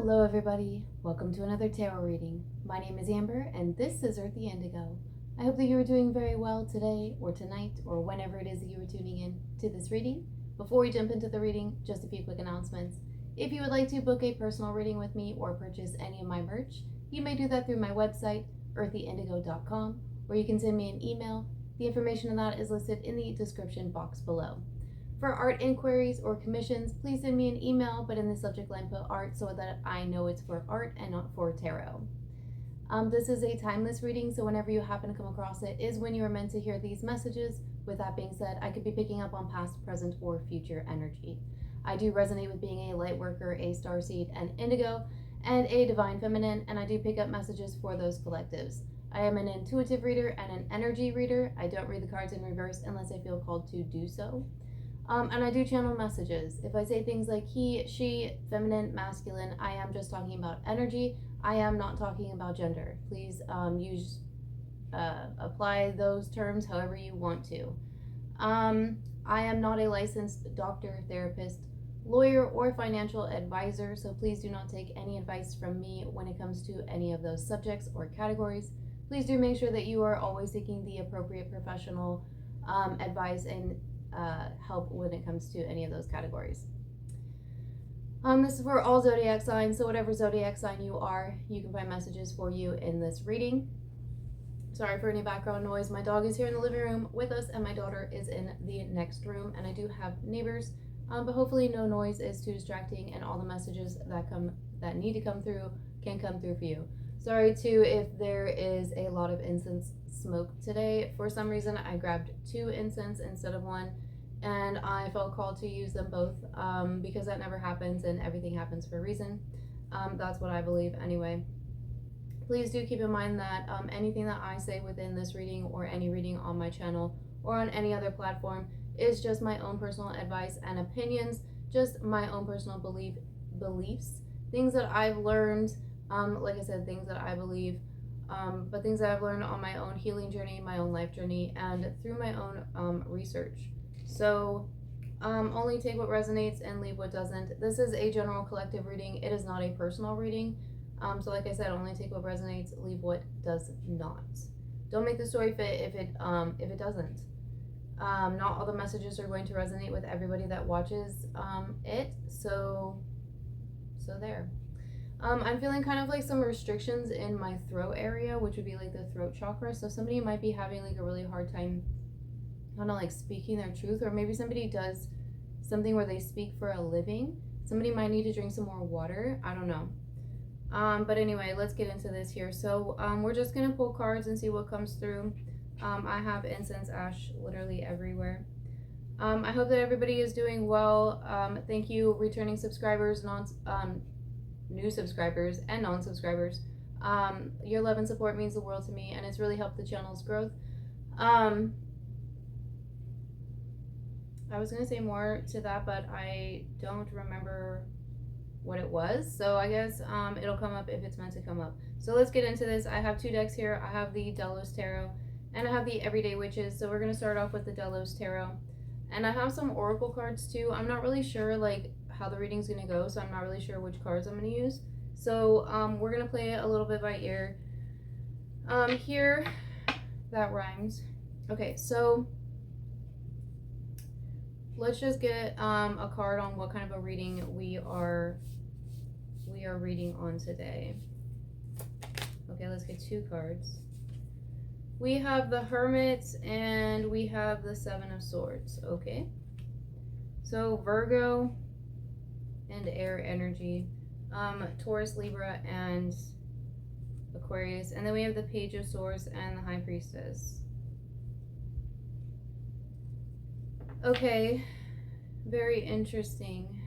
Hello everybody, welcome to another tarot reading. My name is Amber and this is Earthy Indigo. I hope that you are doing very well today or tonight or whenever it is that you are tuning in to this reading. Before we jump into the reading, just a few quick announcements. If you would like to book a personal reading with me or purchase any of my merch, you may do that through my website, earthyindigo.com, or you can send me an email. The information on that is listed in the description box below. For art inquiries or commissions, please send me an email, but in the subject line put art so that I know it's for art and not for tarot. This is a timeless reading, so whenever you happen to come across it is when you are meant to hear these messages. With that being said, I could be picking up on past, present, or future energy. I do resonate with being a light worker, a starseed, an indigo, and a divine feminine, and I do pick up messages for those collectives. I am an intuitive reader and an energy reader. I don't read the cards in reverse unless I feel called to do so. And I do channel messages. If I say things like he, she, feminine, masculine, I am just talking about energy. I am not talking about gender. Please apply those terms however you want to. I am not a licensed doctor, therapist, lawyer, or financial advisor, so please do not take any advice from me when it comes to any of those subjects or categories. Please do make sure that you are always seeking the appropriate professional advice and help when it comes to any of those categories. This is for all zodiac signs, so whatever zodiac sign you are, you can find messages for you in this reading. Sorry for any background noise. My dog is here in the living room with us, and my daughter is in the next room, and I do have neighbors, but hopefully no noise is too distracting, and all the messages that need to come through can come through for you. Sorry too if there is a lot of incense smoke today. For some reason I grabbed 2 incense instead of 1, and I felt called to use them both because that never happens and everything happens for a reason. That's what I believe anyway. Please do keep in mind that anything that I say within this reading or any reading on my channel or on any other platform is just my own personal advice and opinions, just my own personal beliefs, things that I've learned. Like I said, things that I believe, but things that I've learned on my own healing journey, my own life journey, and through my own research. So only take what resonates and leave what doesn't. This is a general collective reading. It is not a personal reading. So like I said, only take what resonates, leave what does not. Don't make the story fit if it doesn't. Not all the messages are going to resonate with everybody that watches it. So there. I'm feeling kind of like some restrictions in my throat area, which would be like the throat chakra. So somebody might be having like a really hard time, I don't know, like speaking their truth, or maybe somebody does something where they speak for a living. Somebody might need to drink some more water. I don't know. But anyway, let's get into this here. So we're just gonna pull cards and see what comes through. I have incense ash literally everywhere. I hope that everybody is doing well. Thank you, returning subscribers, new subscribers and non-subscribers. Your love and support means the world to me, and it's really helped the channel's growth. I was gonna say more to that, but I don't remember what it was, so I guess it'll come up if it's meant to come up. So let's get into this. I have 2 decks here. I have the Delos Tarot and I have the Everyday Witches. So we're gonna start off with the Delos Tarot, and I have some oracle cards too. I'm not really sure like how the reading's gonna go, so I'm not really sure which cards I'm gonna use. So we're gonna play it a little bit by ear. Here, that rhymes. Okay, so let's just get a card on what kind of a reading we are reading on today. Okay, let's get 2 cards. We have the Hermit and we have the 7 of Swords. Okay, so Virgo and air energy, Taurus, Libra, and Aquarius, and then we have the Page of Swords and the High Priestess. Okay, very interesting.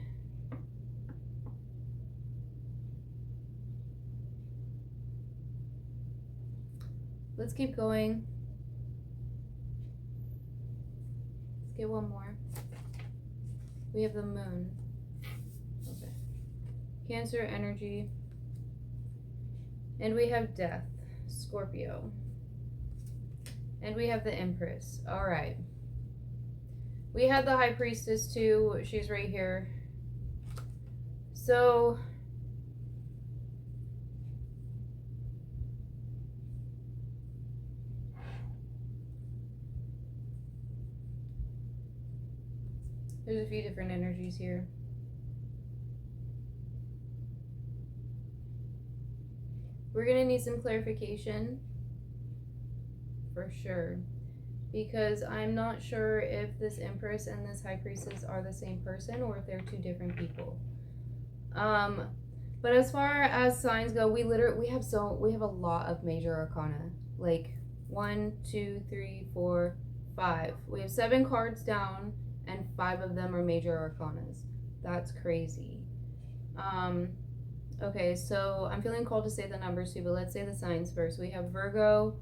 Let's keep going. Let's get one more. We have the Moon. Okay. Cancer energy. And we have Death, Scorpio. And we have the Empress. All right. We had the High Priestess, 2. She's right here. So, There's a few different energies here. We're going to need some clarification for sure, because I'm not sure if this Empress and this High Priestess are the same person or if they're two different people. But as far as signs go, we have a lot of major arcana. Like 1, 2, 3, 4, 5. We have 7 cards down, and 5 of them are major arcanas. That's crazy. Okay, so I'm feeling called to say the numbers too, but let's say the signs first. We have Virgo,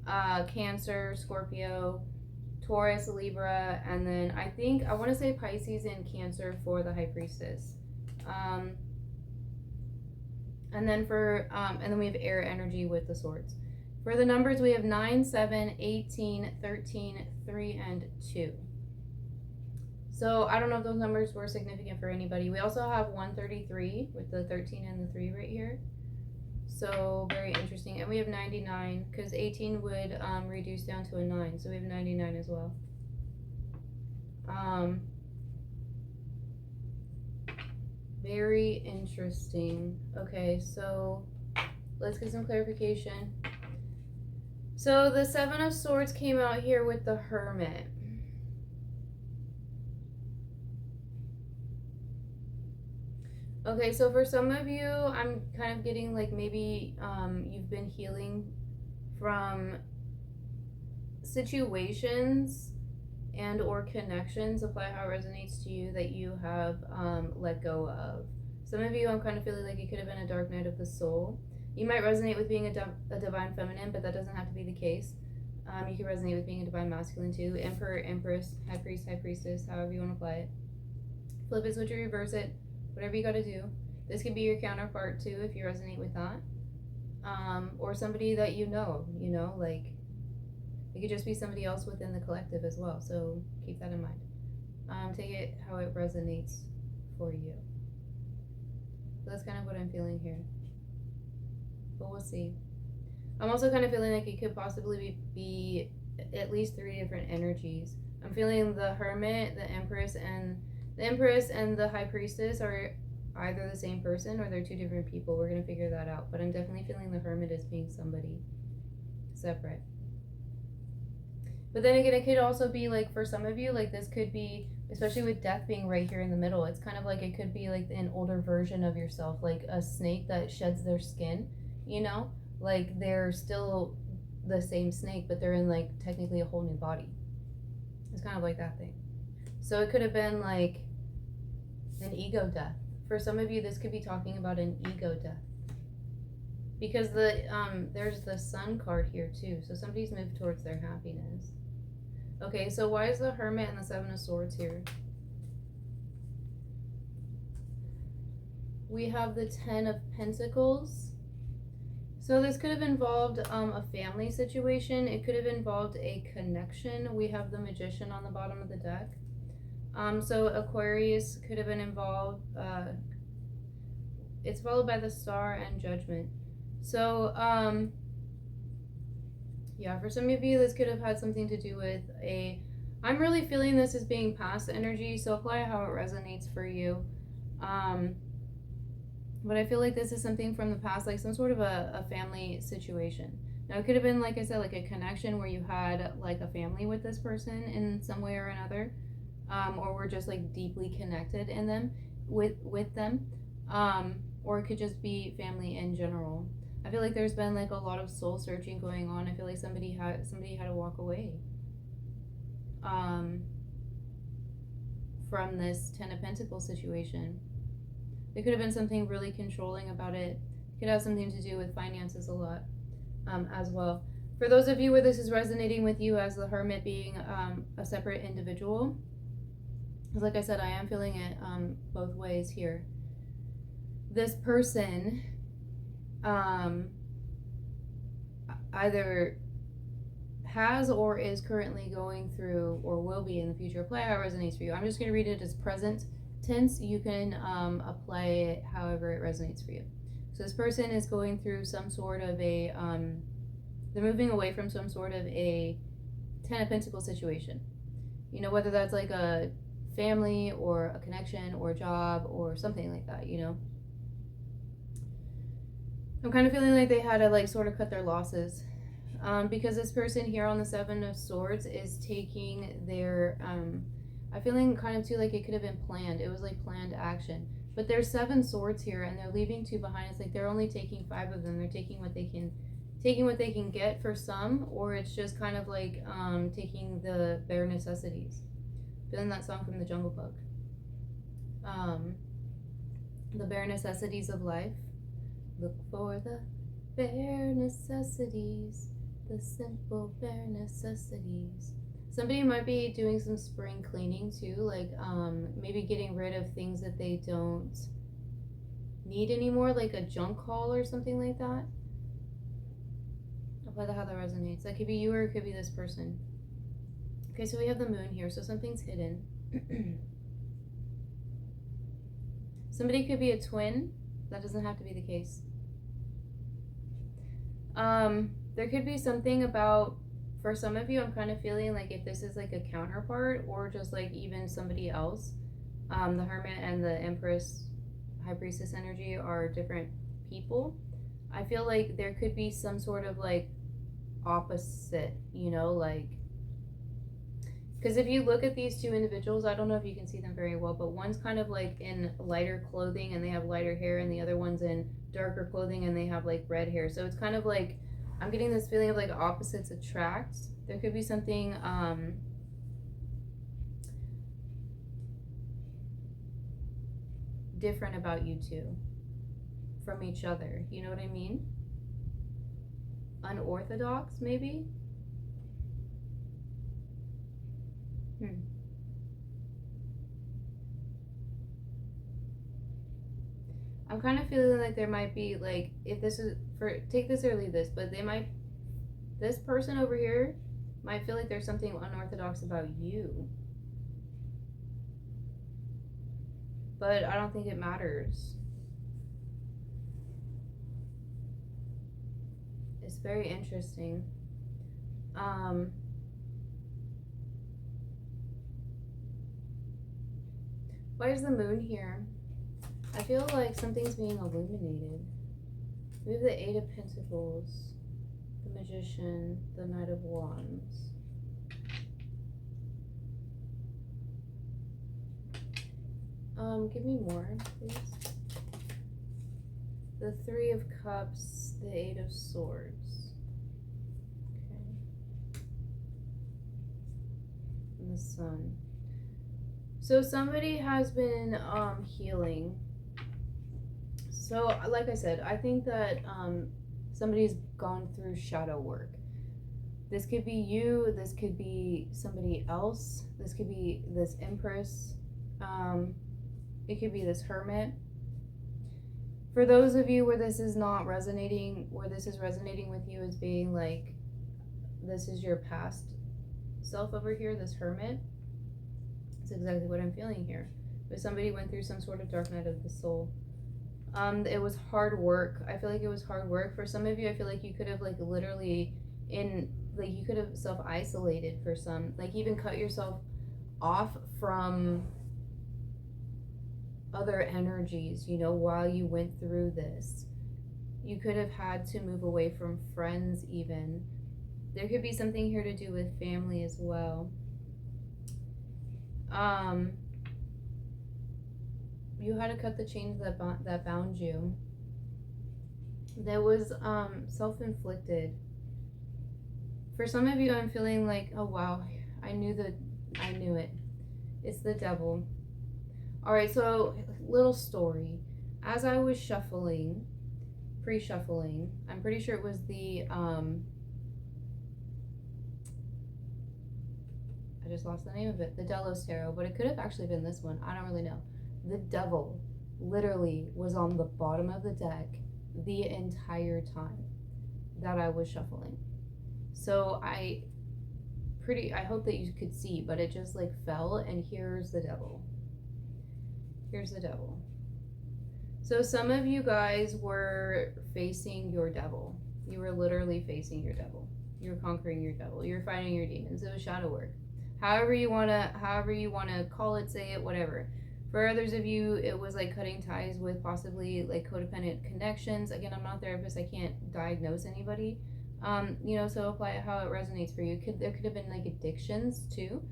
Cancer, Scorpio, Taurus, Libra, and then I want to say Pisces and Cancer for the High Priestess. And then we have air energy with the swords. For the numbers, we have 9, 7, 18, 13, 3, and 2. So I don't know if those numbers were significant for anybody. We also have 133 with the 13 and the 3 right here. So very interesting. And we have 99 because 18 would reduce down to a 9. So we have 99 as well. Very interesting. Okay, so let's get some clarification. So the 7 of Swords came out here with the Hermit. Okay, so for some of you, I'm kind of getting like maybe you've been healing from situations and or connections, apply how it resonates to you, that you have let go of. Some of you, I'm kind of feeling like it could have been a dark night of the soul. You might resonate with being a divine feminine, but that doesn't have to be the case. You can resonate with being a divine masculine too. Emperor, Empress, High Priest, High Priestess, however you want to apply it. Flip it, switch it, reverse it. Whatever you got to do. This could be your counterpart too if you resonate with that. Or somebody that you know, like it could just be somebody else within the collective as well. So keep that in mind. Take it how it resonates for you. So that's kind of what I'm feeling here. But we'll see. I'm also kind of feeling like it could possibly be at least 3 different energies. I'm feeling the Hermit, the Empress, and the High Priestess are either the same person or they're 2 different people. We're going to figure that out. But I'm definitely feeling the Hermit as being somebody separate. But then again, it could also be like for some of you, like this could be, especially with death being right here in the middle, it's kind of like it could be like an older version of yourself, like a snake that sheds their skin, like they're still the same snake, but they're in like technically a whole new body. It's kind of like that thing. So it could have been like an ego death. For some of you, this could be talking about an ego death. Because there's the Sun card here too. So somebody's moved towards their happiness. Okay, so why is the Hermit and the 7 of Swords here? We have the 10 of Pentacles. So this could have involved a family situation. It could have involved a connection. We have the Magician on the bottom of the deck. So Aquarius could have been involved. It's followed by the Star and Judgment. So, yeah, for some of you, this could have had something to do with I'm really feeling this as being past energy, so apply how it resonates for you. But I feel like this is something from the past, like some sort of a family situation. Now, it could have been, like I said, like a connection where you had like a family with this person in some way or another. Or were just like deeply connected in them with them, or it could just be family in general. I feel like there's been like a lot of soul searching going on. I feel like somebody had to walk away from this 10 of Pentacles situation. It could have been something really controlling about it. It could have something to do with finances a lot as well. For those of you where this is resonating with you as the Hermit being a separate individual, because like I said, I am feeling it both ways here. This person either has or is currently going through or will be in the future. Apply how it resonates for you. I'm just going to read it as present tense. You can apply it however it resonates for you. So this person is going through some sort of a, they're moving away from some sort of a 10 of Pentacles situation. Whether that's like a family or a connection or a job or something like that, you know. I'm kind of feeling like they had to like sort of cut their losses, because this person here on the Seven of Swords is taking their I'm feeling kind of too like it could have been planned. It was like planned action. But there's 7 swords here and they're leaving 2 behind. It's like they're only taking 5 of them. They're taking what they can get for some, or it's just kind of like taking the bare necessities. Feeling that song from the Jungle Book. The bare necessities of life. Look for the bare necessities, the simple bare necessities. Somebody might be doing some spring cleaning too, like maybe getting rid of things that they don't need anymore, like a junk haul or something like that. I'll play how that resonates. That could be you or it could be this person. Okay, so we have the moon here, so something's hidden. Somebody could be a twin. That doesn't have to be the case. There could be something about, for some of you, I'm kind of feeling like if this is like a counterpart or just like even somebody else, the Hermit and the Empress, High Priestess energy are different people. I feel like there could be some sort of like opposite, you know, like, because if you look at these 2 individuals, I don't know if you can see them very well, but one's kind of like in lighter clothing and they have lighter hair, and the other one's in darker clothing and they have like red hair. So it's kind of like, I'm getting this feeling of like opposites attract. There could be something different about you 2 from each other. You know what I mean? Unorthodox, maybe? I'm kind of feeling like there might be like, if this is for, take this or leave this, but this person over here might feel like there's something unorthodox about you. But I don't think it matters. It's very interesting. Why is the moon here? I feel like something's being illuminated. We have the 8 of Pentacles, the Magician, the Knight of Wands. Give me more, please. The 3 of Cups, the 8 of Swords. Okay. And the Sun. So somebody has been healing. So like I said, I think that somebody's gone through shadow work. This could be you, this could be somebody else, this could be this Empress, it could be this Hermit. For those of you where this is not resonating, where this is resonating with you as being like, this is your past self over here, this Hermit, that's exactly what I'm feeling here. But somebody went through some sort of dark night of the soul. It was hard work. I feel like it was hard work. For some of you, I feel like you could have like literally you could have self-isolated for some, like even cut yourself off from other energies, you know, while you went through this. You could have had to move away from friends even. There could be something here to do with family as well. You had to cut the chains that bound you. That was self-inflicted. For some of you, I'm feeling like, oh wow, I knew it. It's the Devil. All right, so little story. As I was shuffling, pre-shuffling, I'm pretty sure it was the I just lost the name of it, the Delos Tarot, but it could have actually been this one. I don't really know. The Devil literally was on the bottom of the deck the entire time that I was shuffling. So I hope that you could see, but it just like fell, and here's the Devil. Here's the Devil. So some of you guys were facing your devil. You were literally facing your devil. You were conquering your devil. You were fighting your demons. It was shadow work. However you wanna call it, say it, whatever. For others of you, it was like cutting ties with possibly like codependent connections. Again, I'm not a therapist, I can't diagnose anybody. So apply it how it resonates for you. There could have been like addictions too.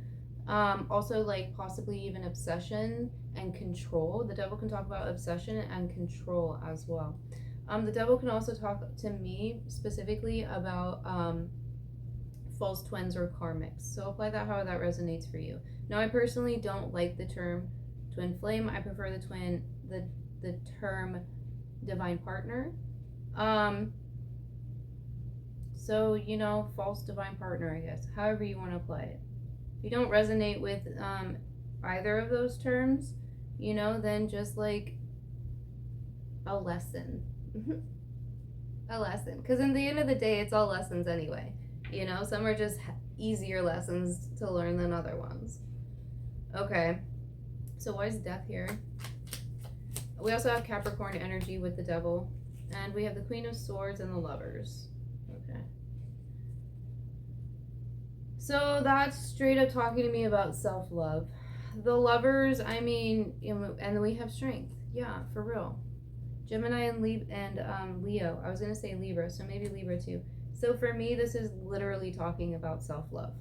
Also like possibly even obsession and control. The devil can talk about obsession and control as well. The devil can also talk to me specifically about false twins or karmics. So apply that how that resonates for you. Now, I personally don't like the term twin flame. I prefer the term divine partner. False divine partner, I guess. However you want to apply it. If you don't resonate with either of those terms, then just like a lesson. A lesson. Because in the end of the day, it's all lessons anyway. Some are just easier lessons to learn than other ones. Okay. So why is death here? We also have Capricorn energy with the devil. And we have the Queen of Swords and the Lovers. Okay. So that's straight up talking to me about self-love. The Lovers, and we have strength. Yeah, for real. Gemini and Leo. I was going to say Libra, so maybe Libra too. So for me, this is literally talking about self-love.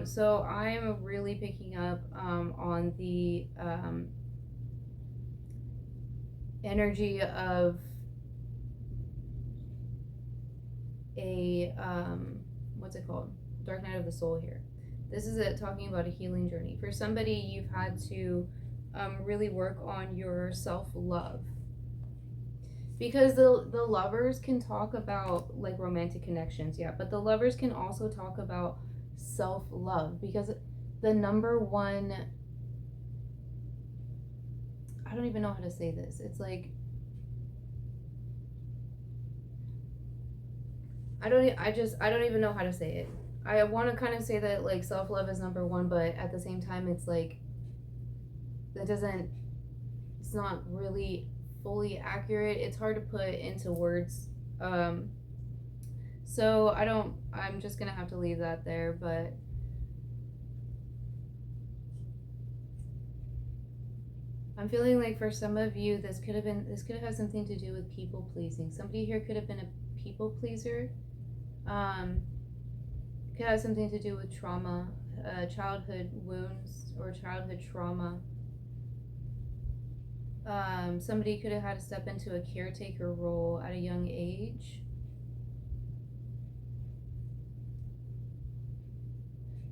So I'm really picking up on the energy of a, what's it called? Dark Night of the Soul here. This is it talking about a healing journey. For somebody, you've had to really work on your self-love. Because the Lovers can talk about like romantic connections, yeah, but the Lovers can also talk about self-love, because the number one, I don't even know how to say this. It's like I don't even know how to say it. I want to kind of say that like self-love is number one, but at the same time it's like it's not really fully accurate. It's hard to put into words. So I'm just gonna have to leave that there, but I'm feeling like for some of you, this could have had something to do with people pleasing. Somebody here could have been a people pleaser. Could have something to do with trauma, childhood wounds or childhood trauma. Somebody could have had to step into a caretaker role at a young age.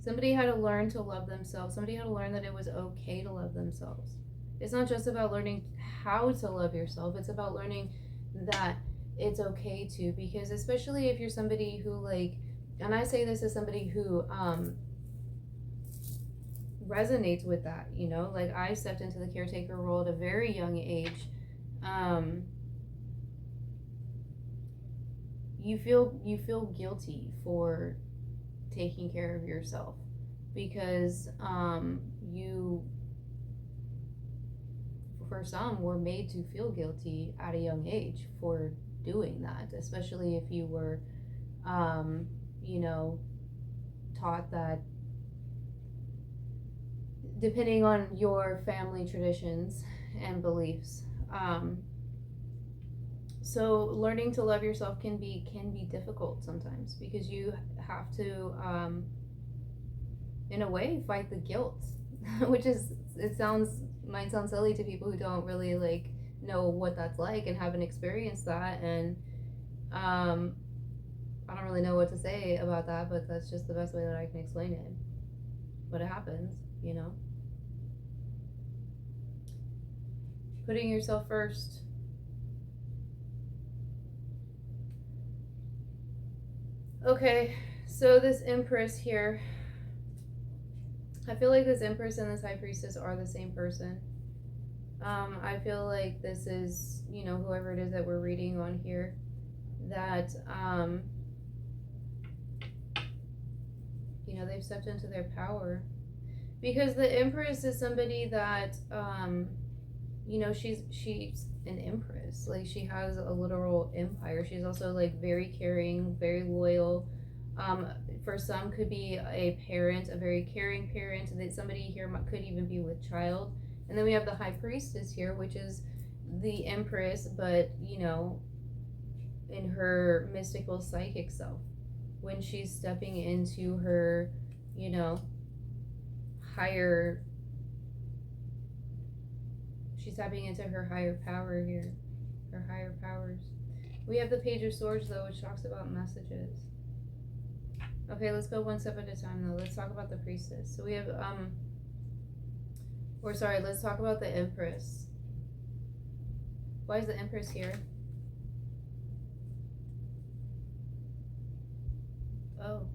Somebody had to learn to love themselves. Somebody had to learn that it was okay to love themselves. It's not just about learning how to love yourself. It's about learning that it's okay to, because especially if you're somebody who and I say this as somebody who resonates with that, like I stepped into the caretaker role at a very young age. You feel guilty for taking care of yourself, because you, for some, were made to feel guilty at a young age for doing that, especially if you were taught that, depending on your family traditions and beliefs. So learning to love yourself can be difficult sometimes, because you have to, in a way, fight the guilt, which might sound silly to people who don't really know what that's like and haven't experienced that, and I don't really know what to say about that, but that's just the best way that I can explain it. But it happens, Putting yourself first. Okay, so this Empress here, I feel like this Empress and this High Priestess are the same person. I feel like this is, whoever it is that we're reading on here, that, they've stepped into their power. Because the Empress is somebody that, she's an empress. Like, she has a literal empire. She's also, very caring, very loyal. For some could be a parent, a very caring parent, that somebody here could even be with child. And then we have the high priestess here, which is the empress, but you know, in her mystical psychic self, when she's stepping into her, you know, higher, she's tapping into her higher power here, her higher powers. We have the Page of Swords though, which talks about messages. Okay, let's go one step at a time though. Let's talk about the priestess. So we have let's talk about the empress. Why is the empress here? Oh.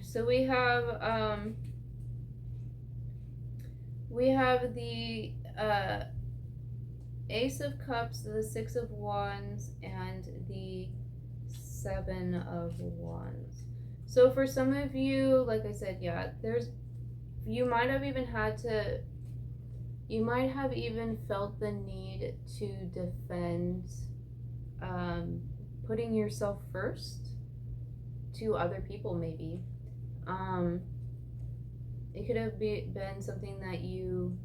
So we have the Ace of Cups, the Six of Wands, and the Seven of Wands. So for some of you, like I said, yeah, you might have even felt the need to defend, putting yourself first to other people, maybe. It could have been something that you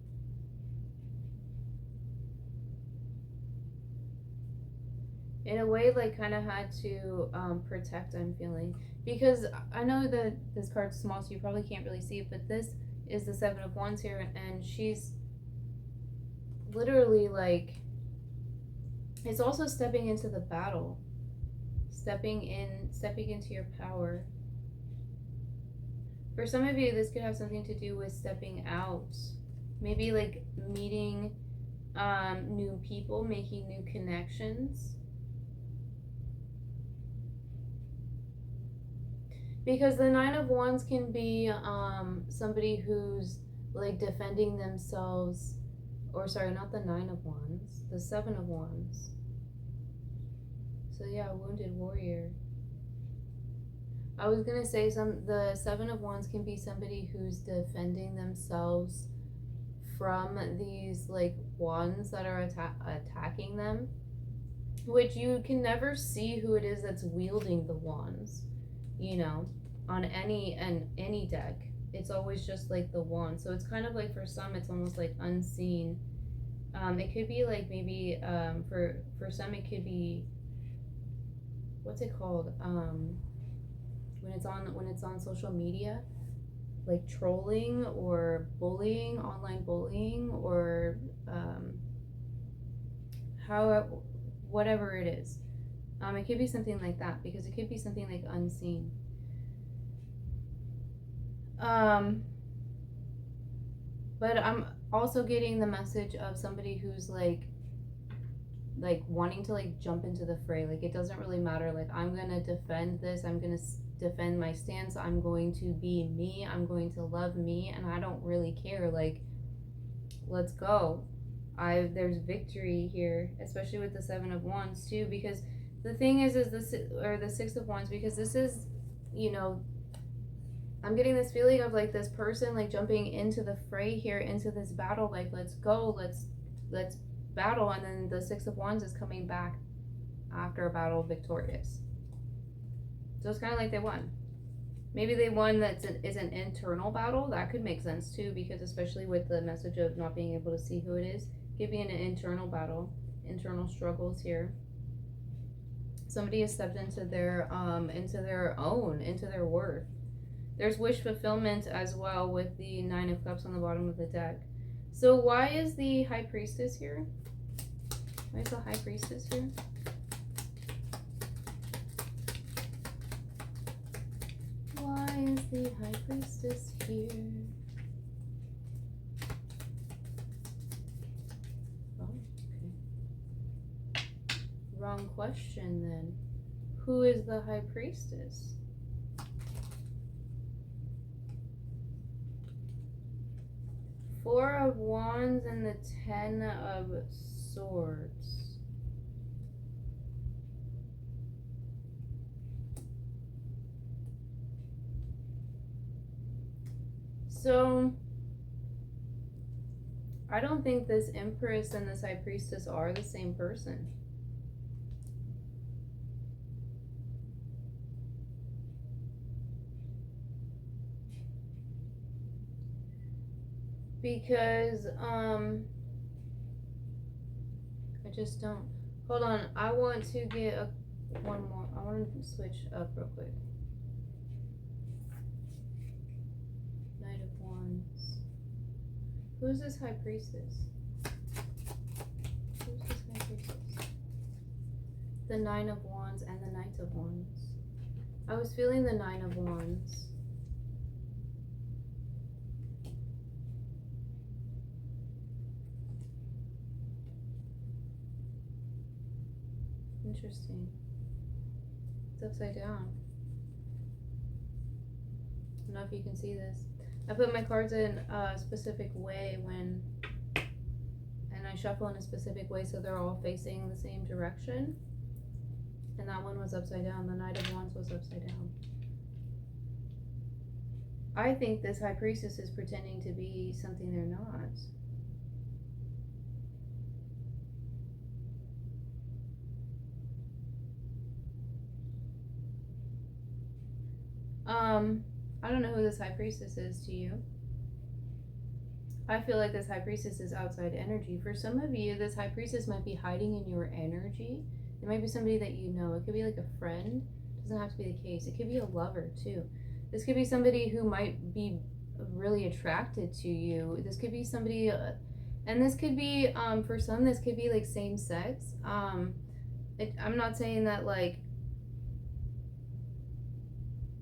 in a way like kind of had to protect, I'm feeling, because I know that this card's small so you probably can't really see it, but this is the Seven of Wands here, and she's literally like, it's also stepping into the battle, stepping into your power. For some of you, this could have something to do with stepping out, maybe like meeting new people, making new connections. Because the Nine of Wands can be somebody who's like defending themselves, or sorry, not the Nine of Wands, the Seven of Wands. So yeah, wounded warrior. I was gonna say the Seven of Wands can be somebody who's defending themselves from these like wands that are attacking them, which you can never see who it is that's wielding the wands. You know, on any deck, it's always just like the wand. So it's kind of like, for some, it's almost like unseen. It could be like maybe for some it could be, what's it called? When it's on social media, like trolling or bullying, online bullying, or whatever it is. It could be something like that, because it could be something like unseen. But I'm also getting the message of somebody who's like wanting to like jump into the fray. Like, it doesn't really matter. Like, I'm gonna defend this. I'm gonna defend my stance. I'm going to be me. I'm going to love me, and I don't really care. Like, let's go. There's victory here, especially with the Seven of Wands too, because the thing is the Six of Wands, because this is, you know, I'm getting this feeling of like this person like jumping into the fray here, into this battle, like, let's go, let's battle, and then the Six of Wands is coming back after a battle victorious. So it's kind of like they won. Maybe they won is an internal battle. That could make sense too, because especially with the message of not being able to see who it is, could be an internal battle, internal struggles here. Somebody has stepped into their worth. There's wish fulfillment as well with the Nine of Cups on the bottom of the deck. So why is the High Priestess here? Why is the High Priestess here? Why is the High Priestess here? Oh, okay. Wrong question then. Who is the High Priestess? Four of Wands and the Ten of Swords. So I don't think this Empress and this High Priestess are the same person. because I just don't. Hold on, I want to get one more. I want to switch up real quick. Knight of Wands. Who's this High Priestess? Who's this High Priestess? The Nine of Wands and the Knight of Wands. I was feeling the Nine of Wands. Interesting. It's upside down. I don't know if you can see this. I put my cards in a specific way and I shuffle in a specific way so they're all facing the same direction. And that one was upside down. The Knight of Wands was upside down. I think this High Priestess is pretending to be something they're not. I don't know who this High Priestess is to you. I feel like this High Priestess is outside energy. For some of you, this High Priestess might be hiding in your energy. It might be somebody that you know. It could be like a friend. It doesn't have to be the case. It could be a lover too. This could be somebody who might be really attracted to you. This could be somebody, and this could be, for some, this could be like same sex. I'm not saying that like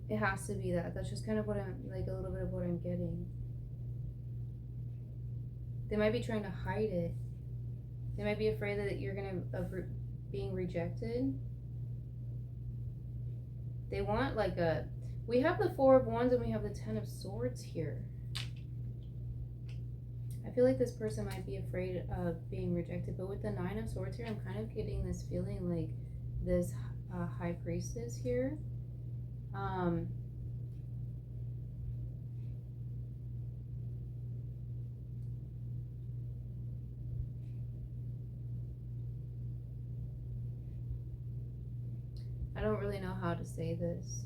it has to be that. That's just kind of what I'm, like a little bit of what I'm getting. They might be trying to hide it. They might be afraid that you're being rejected. They want like a, we have the Four of Wands and we have the Ten of Swords here. I feel like this person might be afraid of being rejected, but with the Nine of Swords here, I'm kind of getting this feeling like this High Priestess here. I don't really know how to say this.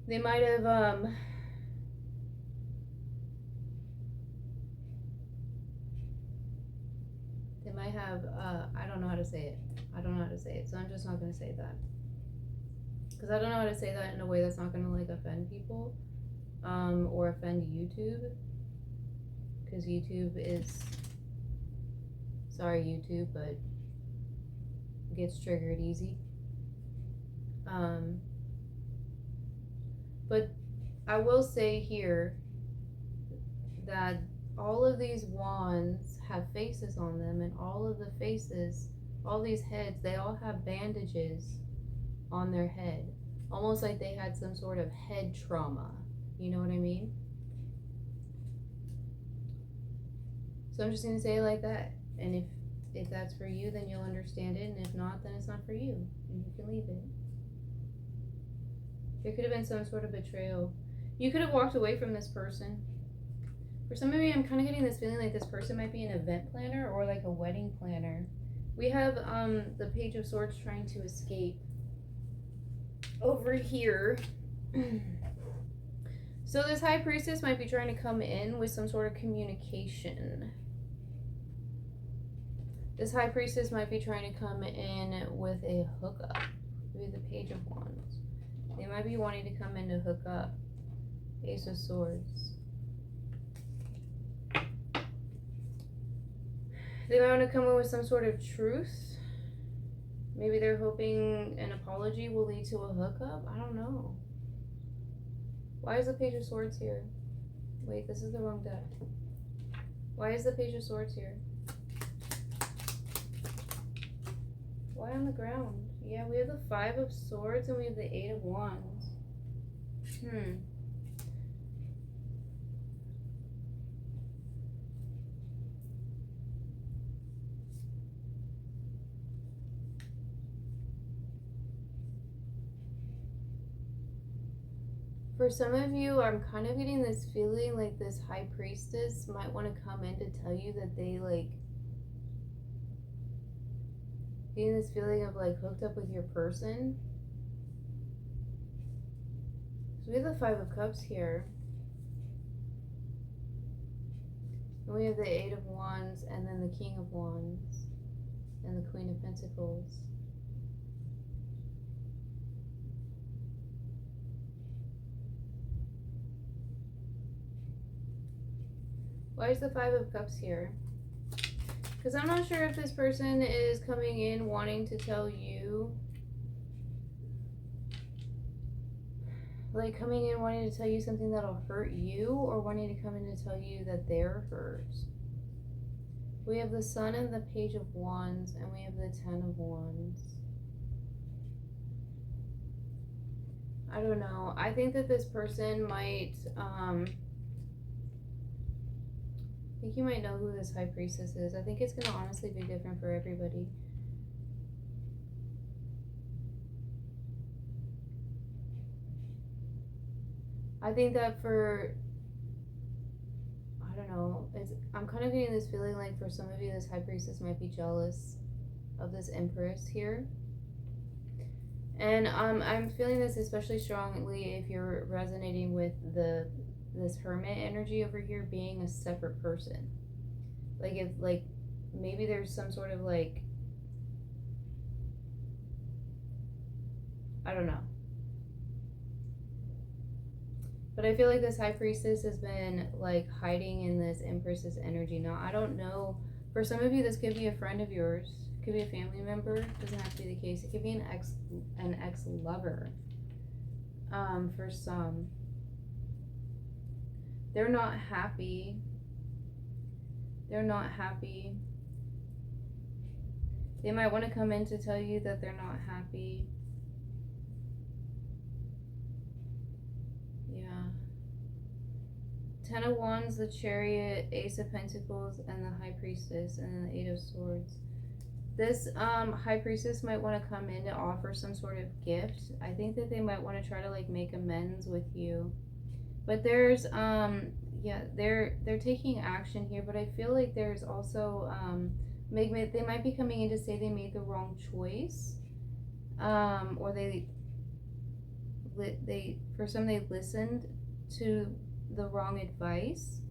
They might have, they might have, I don't know how to say it. I don't know how to say it, so I'm just not going to say that. Because I don't know how to say that in a way that's not going to, like, offend people, or offend YouTube. Because YouTube is, sorry YouTube, but it gets triggered easy. But I will say here that all of these wands have faces on them, and all of the faces, all these heads, they all have bandages on their head, almost like they had some sort of head trauma. You know what I mean? So I'm just gonna say it like that, and if that's for you, then you'll understand it, and if not, then it's not for you, and you can leave it. There could have been some sort of betrayal. You could have walked away from this person. For some of you, I'm kind of getting this feeling like this person might be an event planner or like a wedding planner. We have the Page of Swords trying to escape over here. So this High Priestess might be trying to come in with some sort of communication. This High Priestess might be trying to come in with a hookup. With the Page of Wands. They might be wanting to come in to hook up. Ace of Swords. They might want to come in with some sort of truth. Maybe they're hoping an apology will lead to a hookup. I don't know. Why is the Page of Swords here? Wait, this is the wrong deck. Why is the Page of Swords here? Why on the ground? Yeah, we have the Five of Swords and we have the Eight of Wands. For some of you, I'm kind of getting this feeling like this High Priestess might want to come in to tell you that they like, getting this feeling of like hooked up with your person. So we have the Five of Cups here. And we have the Eight of Wands, and then the King of Wands, and the Queen of Pentacles. Why is the Five of Cups here? Because I'm not sure if this person is coming in wanting to tell you, like coming in wanting to tell you something that'll hurt you, or wanting to come in to tell you that they're hurt. We have the Sun and the Page of Wands, and we have the Ten of Wands. I don't know. I think that this person might, I think you might know who this High Priestess is. I think it's going to honestly be different for everybody. I think that for, I don't know, I'm kind of getting this feeling like for some of you, this High Priestess might be jealous of this Empress here. And I'm feeling this especially strongly if you're resonating with this Hermit energy over here being a separate person. Like if maybe there's some sort of like, I don't know. But I feel like this High Priestess has been like hiding in this Empress's energy. Now I don't know, for some of you this could be a friend of yours. Could be a family member. Doesn't have to be the case. It could be an ex-lover. For some, they're not happy. They're not happy. They might want to come in to tell you that they're not happy. Yeah. Ten of Wands, the Chariot, Ace of Pentacles, and the High Priestess, and then the Eight of Swords. This High Priestess might want to come in to offer some sort of gift. I think that they might want to try to like make amends with you. But there's yeah, they're taking action here, but I feel like there's also they might be coming in to say they made the wrong choice. Or they for some they listened to the wrong advice.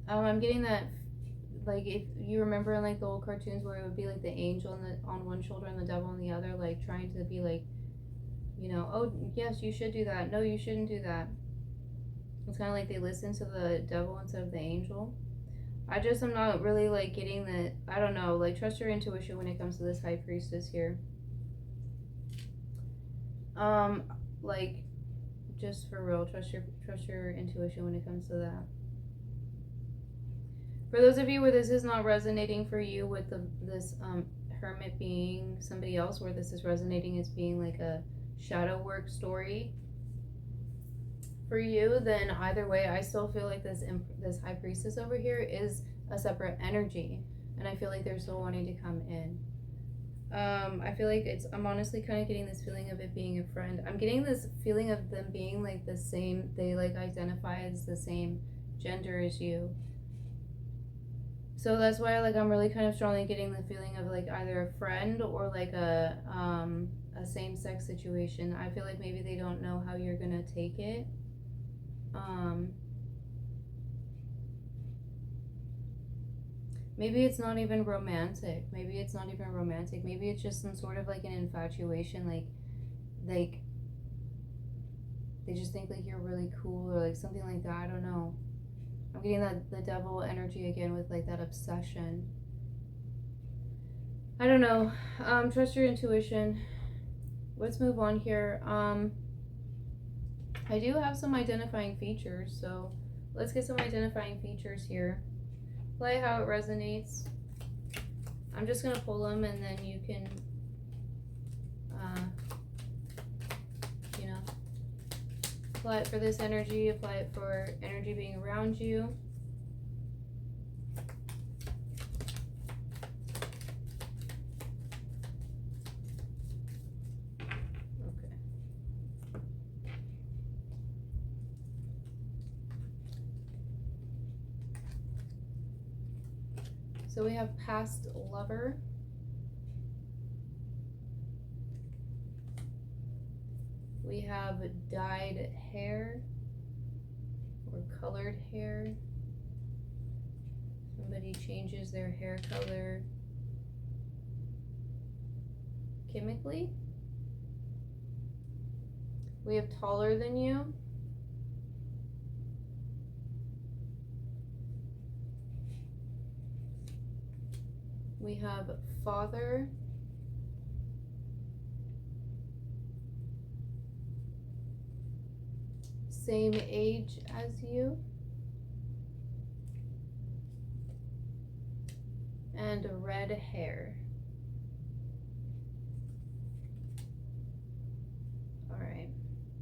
I'm getting that, like, if you remember in like the old cartoons where it would be like the angel on one shoulder and the devil on the other, like trying to be like, you know, oh yes you should do that, no you shouldn't do that. It's kind of like they listen to the devil instead of the angel. I'm not really like getting that. I don't know, like trust your intuition when it comes to this High Priestess here. Like just for real, trust your intuition when it comes to that. For those of you where this is not resonating for you with this Hermit being somebody else, where this is resonating as being like a shadow work story for you, then either way I still feel like this High Priestess over here is a separate energy, and I feel like they're still wanting to come in. I feel like I'm honestly kind of getting this feeling of it being a friend. I'm getting this feeling of them being like the same, they like identify as the same gender as you. So that's why like I'm really kind of strongly getting the feeling of like either a friend or like a same-sex situation. I feel like maybe they don't know how you're gonna take it. Maybe it's not even romantic. Maybe it's just some sort of like an infatuation, like they just think like you're really cool or like something like that. I don't know. I'm getting the devil energy again with like that obsession. I don't know. Trust your intuition. Let's move on here. I do have some identifying features, so let's get some identifying features here. Play how it resonates. I'm just gonna pull them, and then you can, you know, apply it for this energy, apply it for energy being around you. So we have past lover. We have dyed hair or colored hair. somebody changes their hair color chemically. We have taller than you. We have father. Same age as you. And red hair. Alright.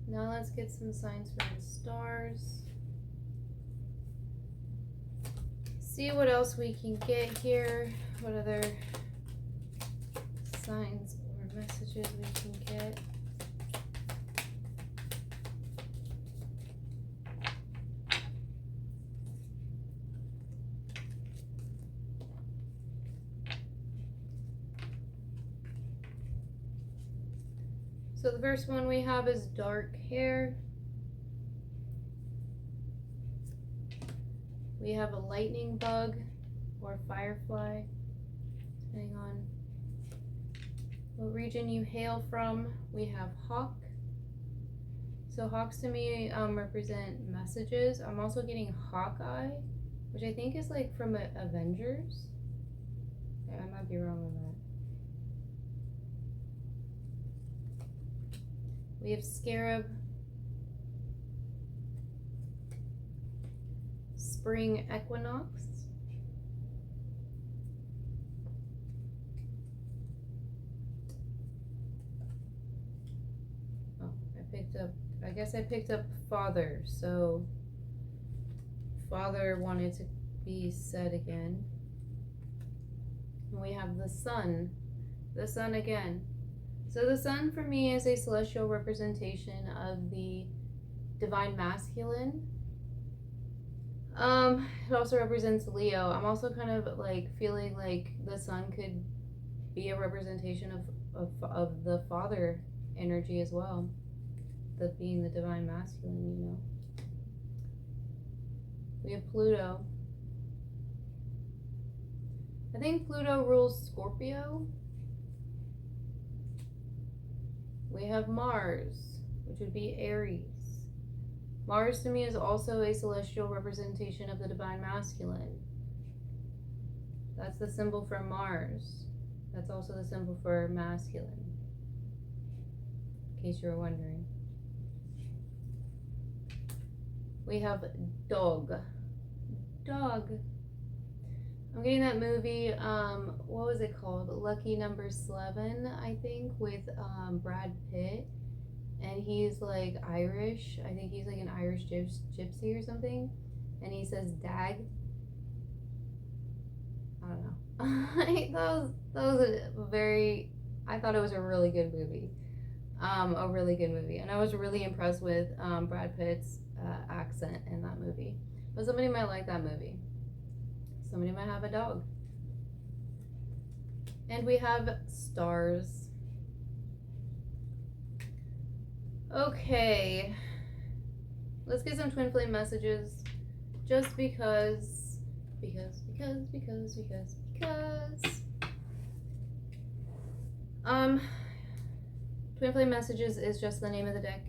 Now let's get some signs from the stars. See what else we can get here. What other signs or messages we can get. So the first one we have is dark hair. We have a lightning bug or firefly, depending on what region you hail from. We have hawk. So hawks to me represent messages. I'm also getting Hawkeye, which I think is like from Avengers. Yeah, I might be wrong on that. We have scarab, spring equinox, I guess I picked up father, so father wanted to be said again. And we have the sun again. So the sun for me is a celestial representation of the divine masculine. It also represents Leo. I'm also kind of like feeling like the sun could be a representation of the father energy as well. That being the divine masculine, you know. We have Pluto. I think Pluto rules Scorpio. We have Mars, which would be Aries. Mars to me is also a celestial representation of the divine masculine. That's the symbol for Mars. That's also the symbol for masculine, in case you were wondering. We have dog. I'm getting that movie, what was it called? Lucky Number 7, I think, with Brad Pitt. And he's like Irish. I think he's like an Irish gypsy or something. And he says dag. I don't know. I thought it was a really good movie. And I was really impressed with Brad Pitt's accent in that movie. But somebody might like that movie. Somebody might have a dog. And we have stars. Okay. Let's get some twin flame messages. Just because. Twin flame messages is just the name of the deck.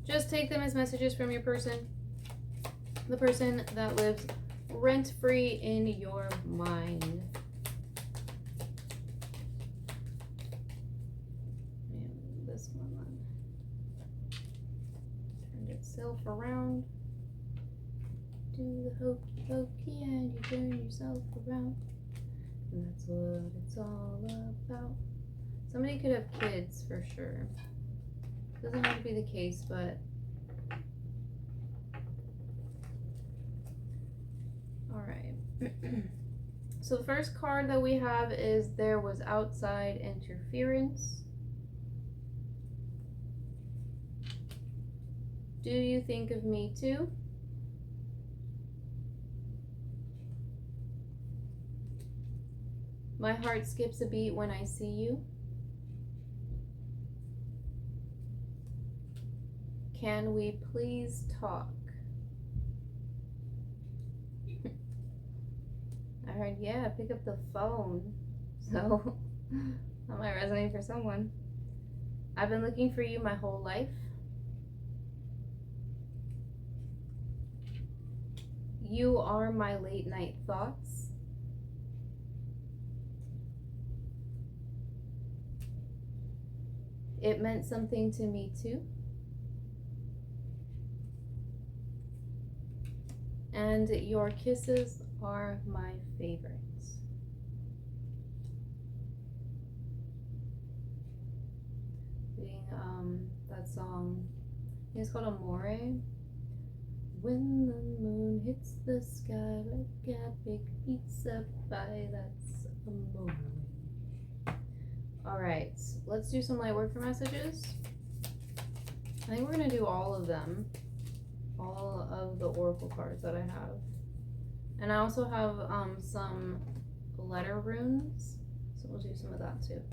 Just take them as messages from your person. The person that lives rent-free in your mind. And this one turned itself around. Do the hokey pokey and you turn yourself around. And that's what it's all about. Somebody could have kids for sure. Doesn't have to be the case, but alright. So the first card that we have is there was outside interference. Do you think of me too? My heart skips a beat when I see you. Can we please talk? I heard, yeah, pick up the phone. So that might resonate for someone. I've been looking for you my whole life. You are my late night thoughts. It meant something to me too. And your kisses are my favorites. Reading that song, I think it's called Amore. When the moon hits the sky like a big pizza pie, that's amore. Alright, let's do some light worker messages. I think we're going to do all of them. All of the oracle cards that I have. And I also have some letter runes, so we'll do some of that too.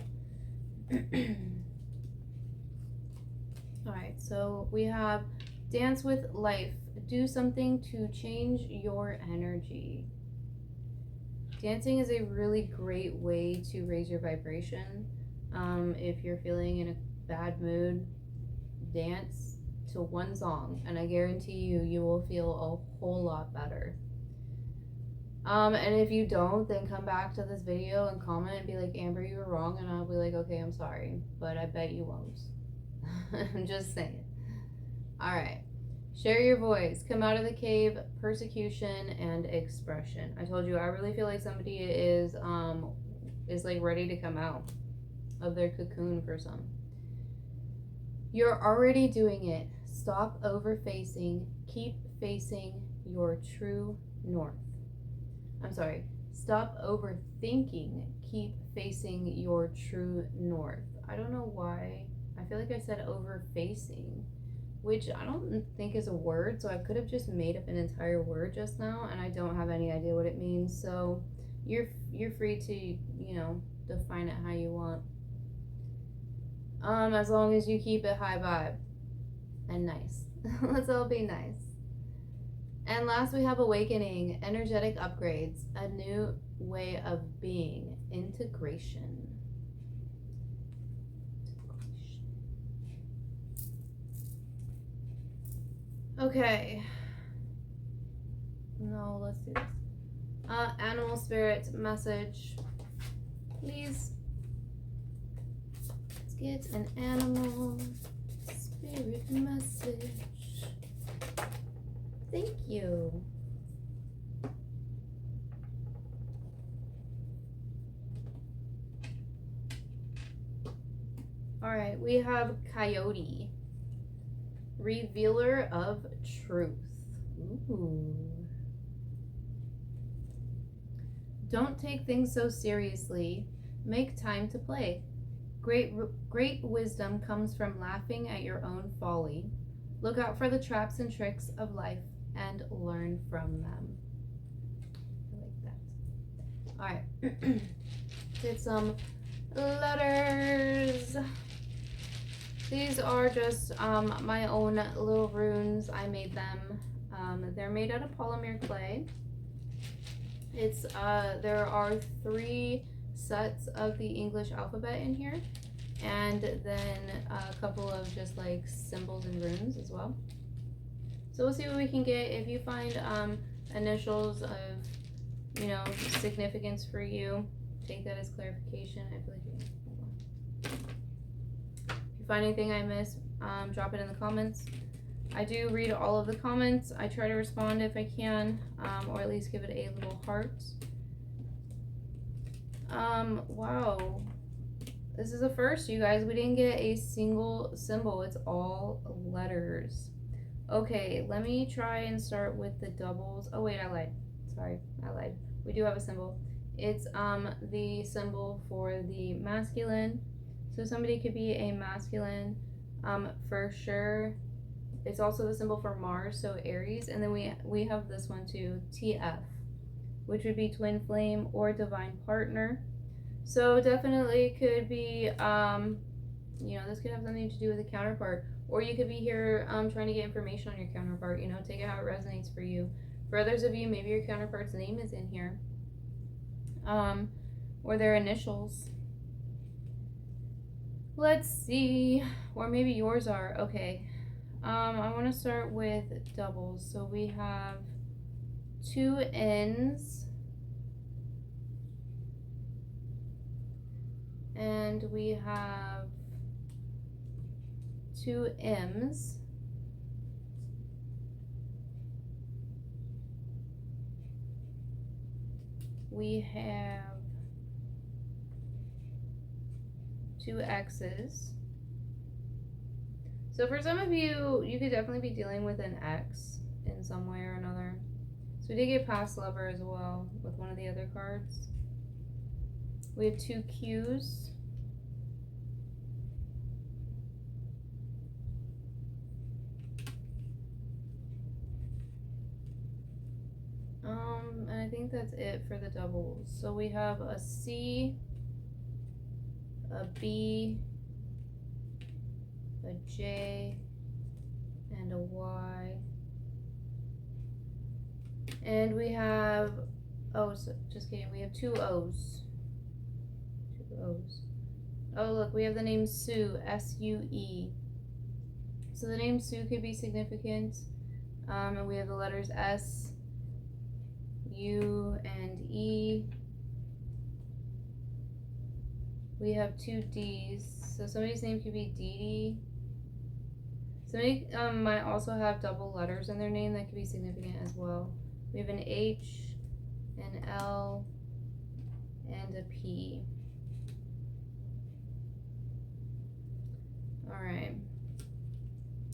Alright, so we have dance with life. Do something to change your energy. Dancing is a really great way to raise your vibration. If you're feeling in a bad mood, dance to one song, and I guarantee you will feel a whole lot better. And if you don't, then come back to this video and comment and be like, Amber, you were wrong, and I'll be like, okay, I'm sorry, but I bet you won't. I'm just saying. Alright. Share your voice. Come out of the cave. Persecution and expression. I told you, I really feel like somebody is like ready to come out of their cocoon for some. You're already doing it. Stop over-facing. Keep facing your true north. I'm sorry. Stop overthinking. Keep facing your true north. I don't know why. I feel like I said over-facing, which I don't think is a word, so I could have just made up an entire word just now, and I don't have any idea what it means, so you're free to, you know, define it how you want. As long as you keep it high vibe and nice. Let's all be nice. And last we have awakening, energetic upgrades, a new way of being, integration. Okay. No, let's do this. Animal spirit message, please. Let's get an animal spirit message. Thank you. All right, we have coyote. Revealer of truth. Ooh. Don't take things so seriously. Make time to play. Great wisdom comes from laughing at your own folly. Look out for the traps and tricks of life and learn from them. I like that. All right. Did some letters. These are just my own little runes. I made them. They're made out of polymer clay. It's there are 3 sets of the English alphabet in here, and then a couple of just like symbols and runes as well. So we'll see what we can get. If you find initials of, you know, significance for you, take that as clarification. I feel like if you find anything I missed, drop it in the comments. I do read all of the comments. I try to respond if I can, or at least give it a little heart. Wow. This is a first, you guys. We didn't get a single symbol. It's all letters. Okay, let me try and start with the doubles. Oh wait, I lied. Sorry, I lied. We do have a symbol. It's the symbol for the masculine. So somebody could be a masculine, for sure. It's also the symbol for Mars, so Aries. And then we have this one too, TF, which would be twin flame or divine partner. So definitely could be, you know, this could have something to do with a counterpart. Or you could be here trying to get information on your counterpart, you know, take it how it resonates for you. For others of you, maybe your counterpart's name is in here. or their initials. Let's see, or maybe yours are. Okay. I want to start with doubles. So we have 2 N's and we have 2 M's. We have 2 X's. So for some of you, you could definitely be dealing with an X in some way or another. So we did get past lover as well with one of the other cards. We have 2 Q's. And I think that's it for the doubles. So we have a C, a B, a J, and a Y. And we have, oh, so, just kidding, we have 2 O's. 2 O's. Oh, look, we have the name Sue, S-U-E. So the name Sue could be significant. And we have the letters S, U, and E. We have 2 D's. So somebody's name could be Dee Dee. Somebody might also have double letters in their name that could be significant as well. We have an H, an L, and a P. Alright.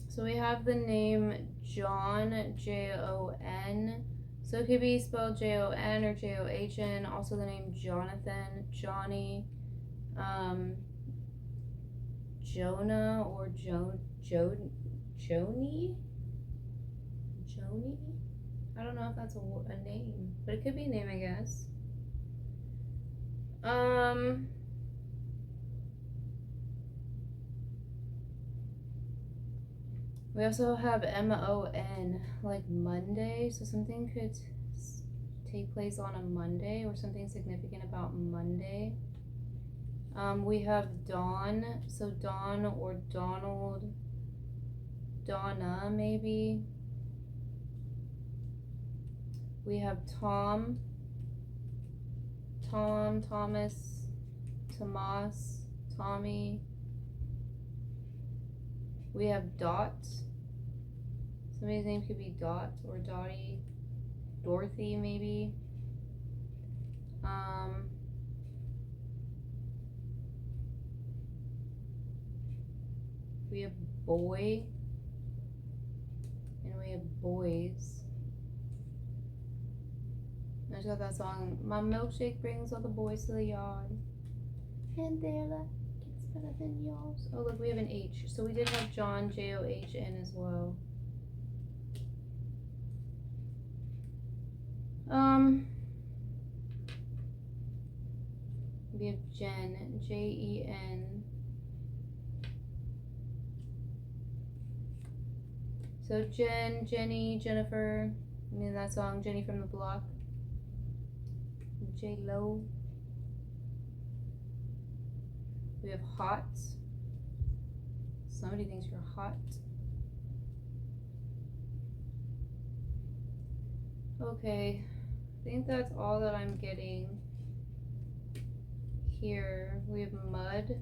So we have the name John, Jon. So it could be spelled Jon or John. Also the name Jonathan, Johnny, Jonah or Joni? I don't know if that's a name, but it could be a name, I guess. We also have M-O-N, like Monday, so something could take place on a Monday or something significant about Monday. We have Dawn, so Dawn or Donald, Donna maybe. We have Tom, Thomas, Tomas, Tommy. We have Dot. Somebody's name could be Dot or Dottie. Dorothy maybe. We have Boy. And we have Boys. I just got that song. My milkshake brings all the boys to the yard. And they're like, it's better than yours. Oh, look, we have an H. So we did have John, John as well. We have Jen, Jen. So Jen, Jenny, Jennifer. I mean that song, Jenny from the Block. J-Lo. We have Hot. Somebody thinks you're hot. Okay, I think that's all that I'm getting here. We have mud,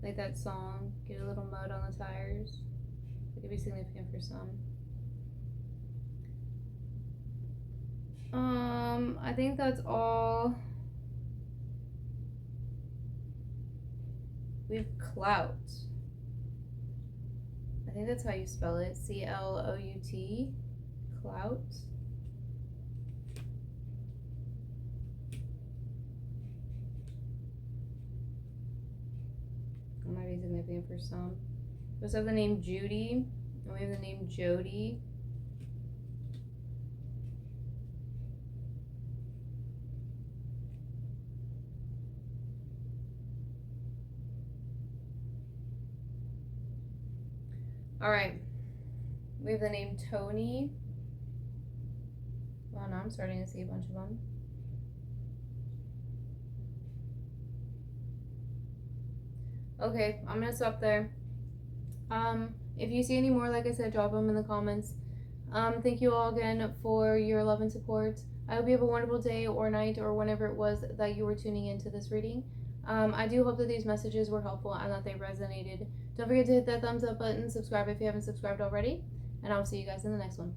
like that song, get a little mud on the tires. It could be significant for some. I think that's all. We have clout. I think that's how you spell it. C-L-O-U-T. Clout. That might be significant for some. We also have the name Judy, and we have the name Jody. Alright, we have the name Tony. Well, now I'm starting to see a bunch of them. Okay, I'm gonna stop there. If you see any more, like I said, drop them in the comments. Thank you all again for your love and support. I hope you have a wonderful day or night or whenever it was that you were tuning into this reading. I do hope that these messages were helpful and that they resonated. Don't forget to hit that thumbs up button, subscribe if you haven't subscribed already, and I'll see you guys in the next one.